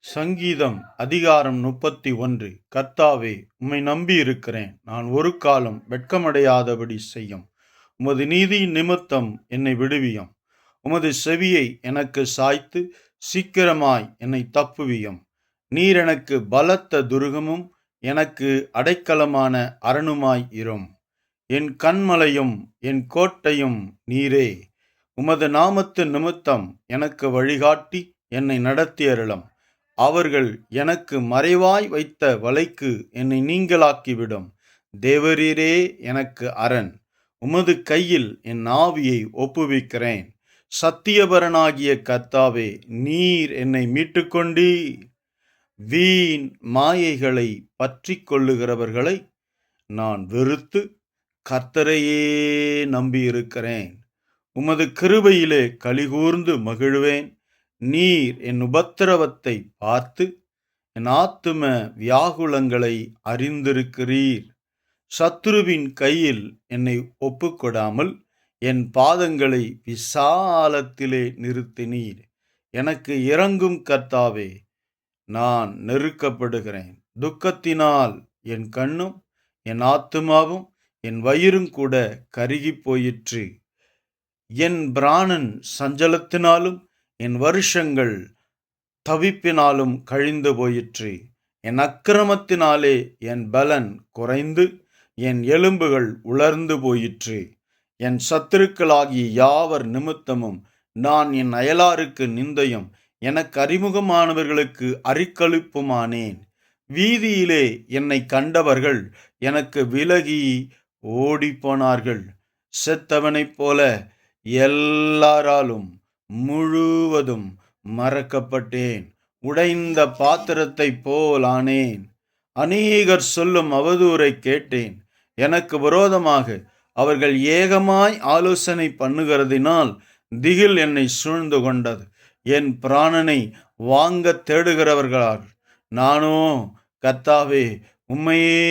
சங்கீதம் அதிகாரம் 31. கர்த்தாவே, உம்மை நம்பியிருக்கிறேன். நான் ஒரு காலம் வெட்கமடையாதபடி செய்யும். உமது நீதியின் நிமித்தம் என்னை விடுவியும். உமது செவியை எனக்கு சாய்த்து சீக்கிரமாய் என்னை தப்புவியும். நீர் எனக்கு பலத்த துருகமும் எனக்கு அடைக்கலமான அரணுமாய் இரும். என் கன்மலையும் என் கோட்டையும் நீரே. உமது நாமத்து நிமித்தம் எனக்கு வழிகாட்டி என்னை நடத்தியருளும். அவர்கள் எனக்கு மறைவாய் வைத்த வலைக்கு என்னை நீங்களாக்கிவிடும். தேவரீரே எனக்கு அரண். உமது கையில் என் ஆவியை ஒப்புவிக்கிறேன். சத்தியபரனாகிய கர்த்தாவே, நீர் என்னை மீட்டுக்கொண்டீர். வீண் மாயைகளை பற்றி கொள்ளுகிறவர்களை நான் வெறுத்து கர்த்தரையே நம்பியிருக்கிறேன். உமது கிருபையிலே கலிகூர்ந்து மகிழ்வேன். நீர் என் உபத்திரவத்தை பார்த்து என் ஆத்தும வியாகுலங்களை அறிந்திருக்கிறீர். சத்துருவின் கையில் என்னை ஒப்புக்கொடாமல் என் பாதங்களை விசாலத்திலே நிறுத்தினீர். எனக்கு இரங்கும் கர்த்தாவே, நான் நெருக்கப்படுகிறேன். துக்கத்தினால் என் கண்ணும் என் ஆத்துமாவும் என் வயிறும் கூட கருகி போயிற்று. என் பிராணன் சஞ்சலத்தினாலும் என் வருஷங்கள் தவிப்பினாலும் கழிந்து போயிற்று. என் அக்கிரமத்தினாலே என் பலன் குறைந்து என் எலும்புகள் உலர்ந்து போயிற்று. என் சத்துருக்களாகிய யாவர் நிமித்தமும் நான் என் அயலாருக்கு நிந்தையும் எனக்கு அறிமுகமானவர்களுக்கு அரிக்களிப்புமானேன். வீதியிலே என்னை கண்டவர்கள் எனக்கு விலகி ஓடிப்போனார்கள். செத்தவனைப் போல எல்லாராலும் முழுவதும் மறக்கப்பட்டேன். உடைந்த பாத்திரத்தைப் போல் ஆனேன். அநேகர் சொல்லும் அவதூறை கேட்டேன். எனக்கு விரோதமாக அவர்கள் ஏகமாய் ஆலோசனை பண்ணுகிறதினால் திகில் என்னை சூழ்ந்து கொண்டது. என் பிராணனை வாங்க தேடுகிறவர்களால் நானோ கர்த்தாவே, உம்மையே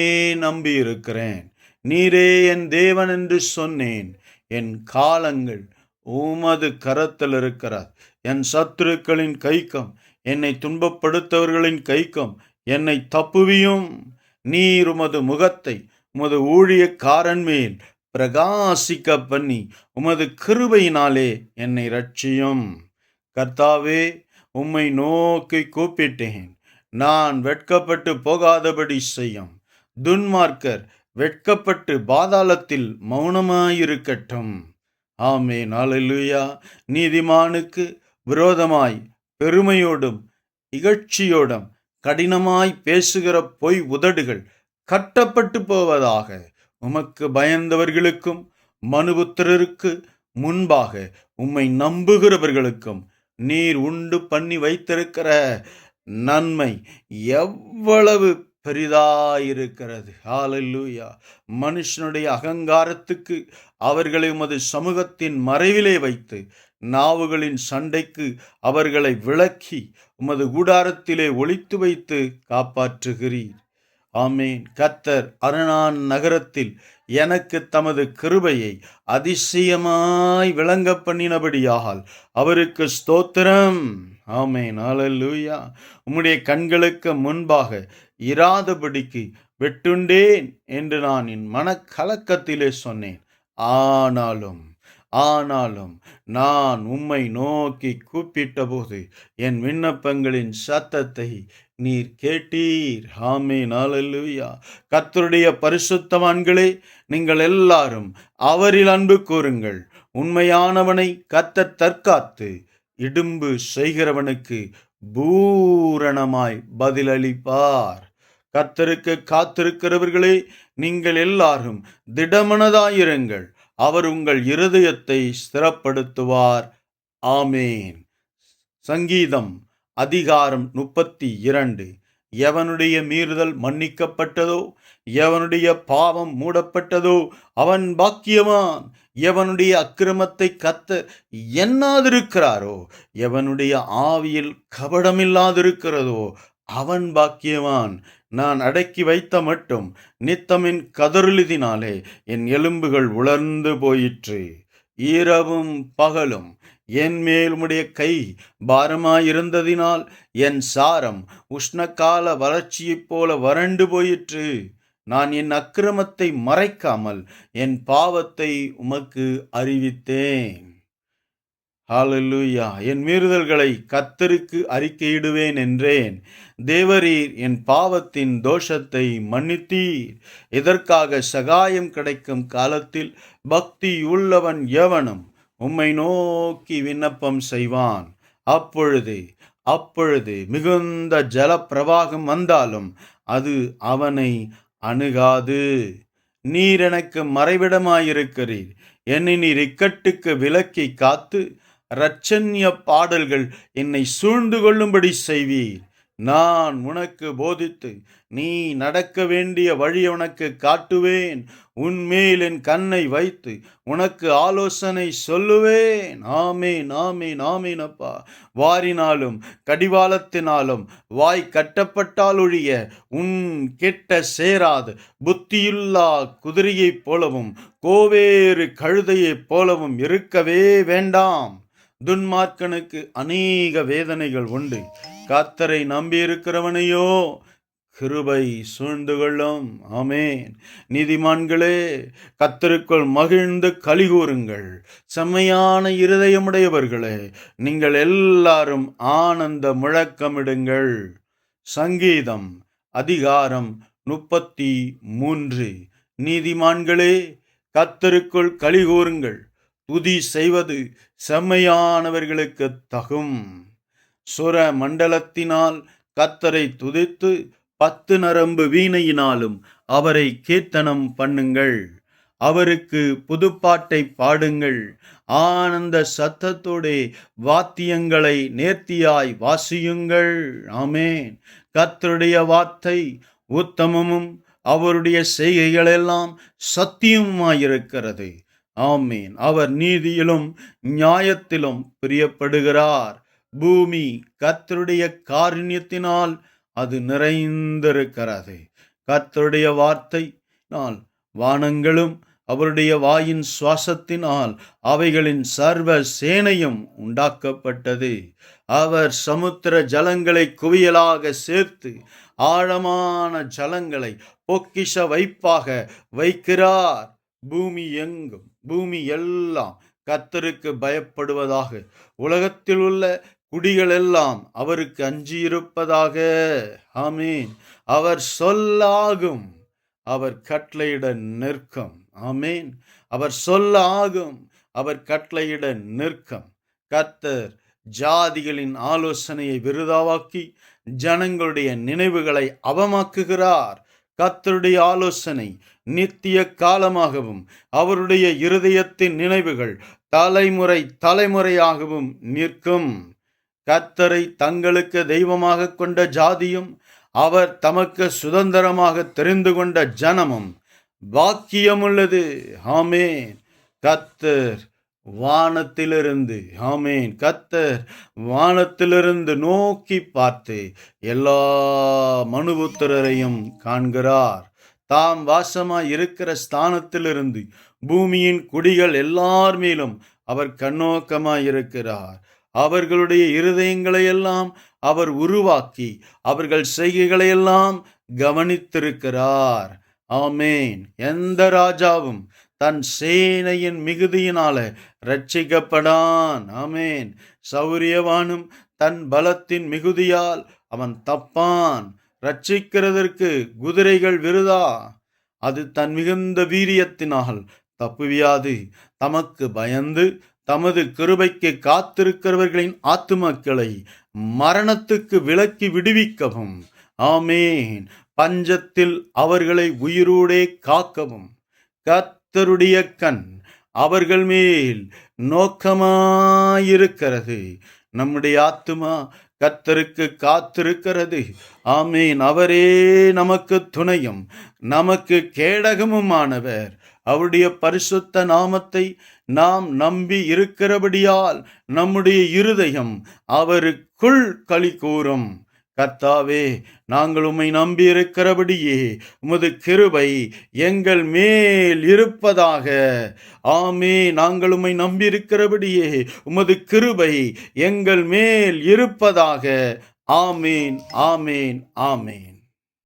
நம்பியிருக்கிறேன். நீரே என் தேவன் என்று சொன்னேன். என் காலங்கள் உமது கரத்தில் இருக்கிறார். என் சத்துருக்களின் கைக்கும் என்னை துன்பப்படுத்தவர்களின் கைக்கும் என்னை தப்புவியும். நீர் உமது முகத்தை உமது ஊழியக்காரன் மேல் பிரகாசிக்க பண்ணி உமது கிருபையினாலே என்னை ரட்சியும். கர்த்தாவே, உம்மை நோக்கி கூப்பிட்டேன். நான் வெட்கப்பட்டு போகாதபடி செய்யும். துன்மார்க்கர் வெட்கப்பட்டு பாதாளத்தில் மௌனமாயிருக்கட்டும். ஆமென். அல்லேலூயா. நீதிமானுக்கு விரோதமாய் பெருமையோடும் இகழ்ச்சியோடும் கடினமாய் பேசுகிற பொய் உதடுகள் கட்டப்பட்டு போவதாக. உமக்கு பயந்தவர்களுக்கும் மனுபுத்திரருக்கு முன்பாக உம்மை நம்புகிறவர்களுக்கும் நீர் உண்டு பண்ணி வைத்திருக்கிற நன்மை எவ்வளவு பெரிதாயிருக்கிறது. ஹல்லேலூயா. மனுஷனுடைய அகங்காரத்துக்கு அவர்களை உமது சமூகத்தின் மறைவிலே வைத்து நாவுகளின் சண்டைக்கு அவர்களை விலக்கி உமது கூடாரத்திலே ஒளித்து வைத்து காப்பாற்றுகிறீர். ஆமேன். கர்த்தர் அரணான் நகரத்தில் எனக்கு தமது கிருபையை அதிசயமாய் விளங்க பண்ணினபடியால் அவருக்கு ஸ்தோத்திரம். ஆமேன். அல்லேலூயா. உம்முடைய கண்களுக்கு முன்பாக இராதபடிக்கு வெட்டுண்டேன் என்று நான் என் மனக்கலக்கத்திலே சொன்னேன். ஆனாலும் நான் உம்மை நோக்கி கூப்பிட்டபோது என் விண்ணப்பங்களின் சத்தத்தை நீர் கேட்டீர். ஆமென். அல்லேலூயா. கர்த்தருடைய பரிசுத்தவான்களே, நீங்கள் எல்லாரும் அவரில் அன்பு கூறுங்கள். உண்மையானவனை கர்த்தர் தற்காத்து இடும்பு செய்கிறவனுக்கு பூரணமாய் பதிலளிப்பார். கர்த்தருக்கு காத்திருக்கிறவர்களே, நீங்கள் எல்லாரும் திடமனதாயிருங்கள். அவர் உங்கள் இருதயத்தை ஸ்திரப்படுத்துவார். ஆமேன். சங்கீதம் அதிகாரம் 32. எவனுடைய மீறுதல் மன்னிக்கப்பட்டதோ, எவனுடைய பாவம் மூடப்பட்டதோ அவன் பாக்கியவான். எவனுடைய அக்கிரமத்தை கர்த்தர் எண்ணாதிருக்கிறாரோ, எவனுடைய ஆவியில் கபடமில்லாதிருக்கிறதோ அவன் பாக்கியவான். நான் அடக்கி வைத்த மட்டும் நித்தமின் கதறுலிதினாலே என் எலும்புகள் உலர்ந்து போயிற்று. இரவும் பகலும் என் மேல் உம்முடைய கை பாரமாயிருந்ததினால் என் சாரம் உஷ்ணகால வறட்சியைப் போல வறண்டு போயிற்று. நான் என் அக்கிரமத்தை மறைக்காமல் என் பாவத்தை உமக்கு அறிவித்தேன். ஹalleluya. என் மீறுதல்களை கர்த்தருக்கு அறிக்கையிடுவேன் என்றேன். தேவரீர் என் பாவத்தின் தோஷத்தை மன்னித்தீர். இதற்காக சகாயம் கிடைக்கும் காலத்தில் பக்தி உள்ளவன் எவனும் உம்மை நோக்கி விண்ணப்பம் செய்வான். அப்பொழுது மிகுந்த ஜலப்பிரவாகம் வந்தாலும் அது அவனை அணுகாது. நீர் எனக்கு மறைவிடமாயிருக்கிறீர். என்னை நீர் இக்கட்டுக்கு விலக்கி காத்து இரட்சண்ய பாடல்கள் என்னை சூழ்ந்து கொள்ளும்படி செய்வீர். நான் உனக்கு போதித்து நீ நடக்க வேண்டிய வழி உனக்கு காட்டுவேன். உன்மேல் என் கண்ணை வைத்து உனக்கு ஆலோசனை சொல்லுவேன். ஆமேன், ஆமேன், ஆமேன். அப்பா, வாரினாலும் கடிவாளத்தினாலும் வாய் கட்டப்பட்டால் ஒழிய உன் கெட்ட சேராது. புத்தியுள்ளா குதிரையைப் போலவும் கோவேறு கழுதையைப் போலவும் இருக்கவே வேண்டாம். துன்மார்க்கனுக்கு அநேக வேதனைகள் உண்டு. கர்த்தரை நம்பியிருக்கிறவனையோ கிருபை சூழ்ந்து கொள்ளும். ஆமேன். நீதிமான்களே, கர்த்தருக்குள் மகிழ்ந்து களிகூருங்கள். செம்மையான இருதயமுடையவர்களே, நீங்கள் எல்லாரும் ஆனந்த முழக்கமிடுங்கள். சங்கீதம் அதிகாரம் 33. நீதிமான்களே, கர்த்தருக்குள் களிகூருங்கள். துதி செய்வது செம்மையானவர்களுக்கு தகும். சுர மண்டலத்தினால் கர்த்தரை துதித்து 10 நரம்பு வீணையினாலும் அவரை கீர்த்தனம் பண்ணுங்கள். அவருக்கு புதுப்பாட்டை பாடுங்கள். ஆனந்த சத்தத்தோடே வாத்தியங்களை நேர்த்தியாய் வாசியுங்கள். ஆமேன். கர்த்தருடைய வார்த்தை உத்தமமும் அவருடைய செய்கைகளெல்லாம் சத்தியமாயிருக்கிறது. ஆமேன். அவர் நீதியிலும் நியாயத்திலும் பிரியப்படுகிறார். பூமி கர்த்தருடைய காருண்யத்தினால் அது நிறைந்திருக்கிறது. கர்த்தருடைய வார்த்தையினால் வானங்களும் அவருடைய வாயின் சுவாசத்தினால் அவைகளின் சர்வ சேனையும் உண்டாக்கப்பட்டது. அவர் சமுத்திர ஜலங்களை குவியலாக சேர்த்து ஆழமான ஜலங்களை பொக்கிஷ வைப்பாக வைக்கிறார். பூமி எல்லாம் கர்த்தருக்கு பயப்படுவதாக. உலகத்தில் உள்ள குடிகள் எல்லாம் அவருக்கு அஞ்சியிருப்பதாக. ஆமீன். அவர் சொல்லாகும், அவர் கட்டளையிட நிற்கும். ஆமீன். அவர் சொல்லாகும், அவர் கட்டளையிட நிற்கும். கர்த்தர் ஜாதிகளின் ஆலோசனையை விருதாவாக்கி ஜனங்களுடைய நினைவுகளை அவமாக்குகிறார். கர்த்தருடைய ஆலோசனை நித்திய காலமாகவும் அவருடைய இருதயத்தின் நினைவுகள் தலைமுறையாகவும் நிற்கும். கர்த்தரை தங்களுக்கு தெய்வமாக கொண்ட ஜாதியும் அவர் தமக்கு சுதந்திரமாக தெரிந்து கொண்ட ஜனமும் பாக்கியமுள்ளது. ஆமேன். கர்த்தர் வானத்திலிருந்து கர்த்தர் வானத்திலிருந்து நோக்கி பார்த்து எல்லா மனுபுத்திரரையும் காண்கிறார். தாம் வாசமாய் இருக்கிற ஸ்தானத்திலிருந்து பூமியின் குடிகள் எல்லார் மேலும் அவர் கண்ணோக்கமாய் இருக்கிறார். அவர்களுடைய இருதயங்களையெல்லாம் அவர் உருவாக்கி அவர்கள் செய்கைகளையெல்லாம் கவனித்திருக்கிறார். ஆமேன். எந்த ராஜாவும் தன் சேனையின் மிகுதியினால ரட்சிக்கப்படான். ஆமேன். சௌரியவானும் தன் பலத்தின் மிகுதியால் அவன் தப்பான். ரட்சிக்கிறதற்கு குதிரைகள் விருதா, அது தன் மிகுந்த வீரியத்தினால் தப்புவியாது. தமக்கு பயந்து தமது கிருபைக்கு காத்திருக்கிறவர்களின் ஆத்துமக்களை மரணத்துக்கு விலக்கி விடுவிக்கவும். ஆமேன். பஞ்சத்தில் அவர்களை உயிரோடே காக்கவும் கர்த்தருடைய கண் அவர்கள் மேல் நோக்கமாயிருக்கிறது. நம்முடைய ஆத்துமா கர்த்தருக்கு காத்திருக்கிறது. ஆமேன். அவரே நமக்கு துணையும் நமக்கு கேடகமுமானவர். அவருடைய பரிசுத்த நாமத்தை நாம் நம்பி இருக்கிறபடியால் நம்முடைய இருதயம் அவருக்குள் களி கூறும். கர்த்தாவே, நாங்கள் உம்மை நம்பியிருக்கிறபடியே உமது கிருபை எங்கள் மேல் இருப்பதாக. ஆமே, நாங்கள் உம்மை நம்பியிருக்கிறபடியே உமது கிருபை எங்கள் மேல் இருப்பதாக. ஆமேன், ஆமேன், ஆமேன்.